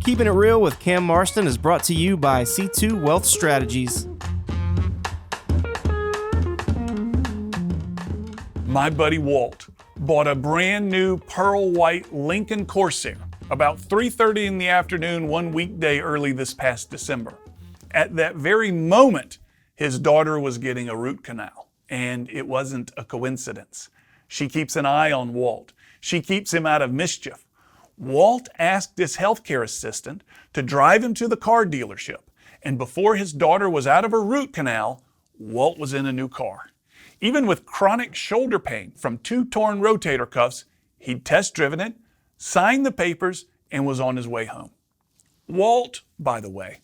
Keeping It Real with Cam Marston is brought to you by C2 Wealth Strategies. My buddy Walt bought a brand new pearl white Lincoln Corsair about 3:30 in the afternoon one weekday early this past December. At that very moment, his daughter was getting a root canal, and it wasn't a coincidence. She keeps an eye on Walt. She keeps him out of mischief. Walt asked his healthcare assistant to drive him to the car dealership, and before his daughter was out of her root canal, Walt was in a new car. Even with chronic shoulder pain from 2 torn rotator cuffs, he'd test-driven it, signed the papers, and was on his way home. Walt, by the way,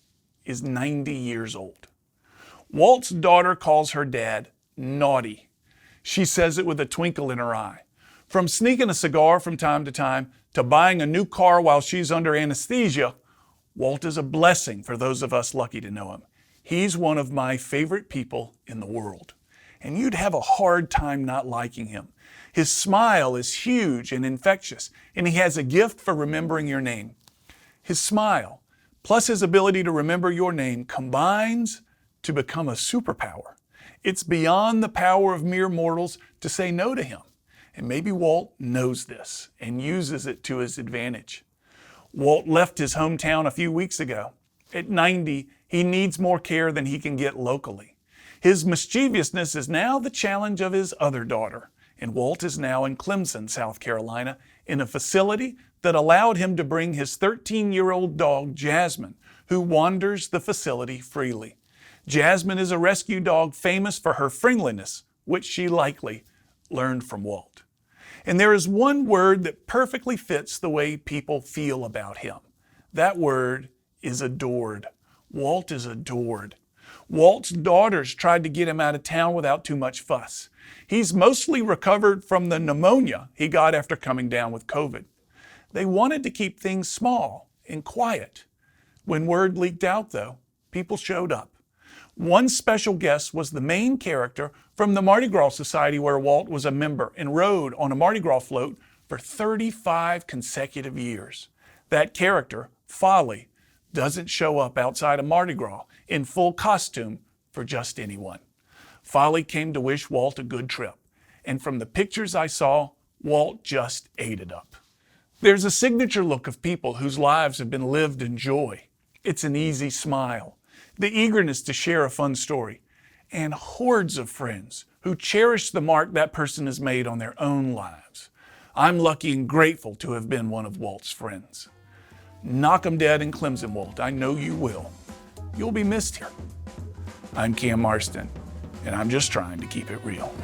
is 90 years old. Walt's daughter calls her dad naughty. She says it with a twinkle in her eye. From sneaking a cigar from time to time to buying a new car while she's under anesthesia, Walt is a blessing for those of us lucky to know him. He's one of my favorite people in the world, and you'd have a hard time not liking him. His smile is huge and infectious, and he has a gift for remembering your name. His smile, plus his ability to remember your name, combines to become a superpower. It's beyond the power of mere mortals to say no to him. And maybe Walt knows this and uses it to his advantage. Walt left his hometown a few weeks ago. At 90, he needs more care than he can get locally. His mischievousness is now the challenge of his other daughter, and Walt is now in Clemson, South Carolina, in a facility that allowed him to bring his 13-year-old dog, Jasmine, who wanders the facility freely. Jasmine is a rescue dog famous for her friendliness, which she likely learned from Walt. And there is one word that perfectly fits the way people feel about him. That word is adored. Walt is adored. Walt's daughters tried to get him out of town without too much fuss. He's mostly recovered from the pneumonia he got after coming down with COVID. They wanted to keep things small and quiet. When word leaked out, though, people showed up. One special guest was the main character from the Mardi Gras Society where Walt was a member and rode on a Mardi Gras float for 35 consecutive years. That character, Folly, doesn't show up outside of Mardi Gras in full costume for just anyone. Folly came to wish Walt a good trip, and from the pictures I saw, Walt just ate it up. There's a signature look of people whose lives have been lived in joy. It's an easy smile, the eagerness to share a fun story, and hordes of friends who cherish the mark that person has made on their own lives. I'm lucky and grateful to have been one of Walt's friends. Knock 'em dead in Clemson, Walt. I know you will. You'll be missed here. I'm Cam Marston, and I'm just trying to keep it real.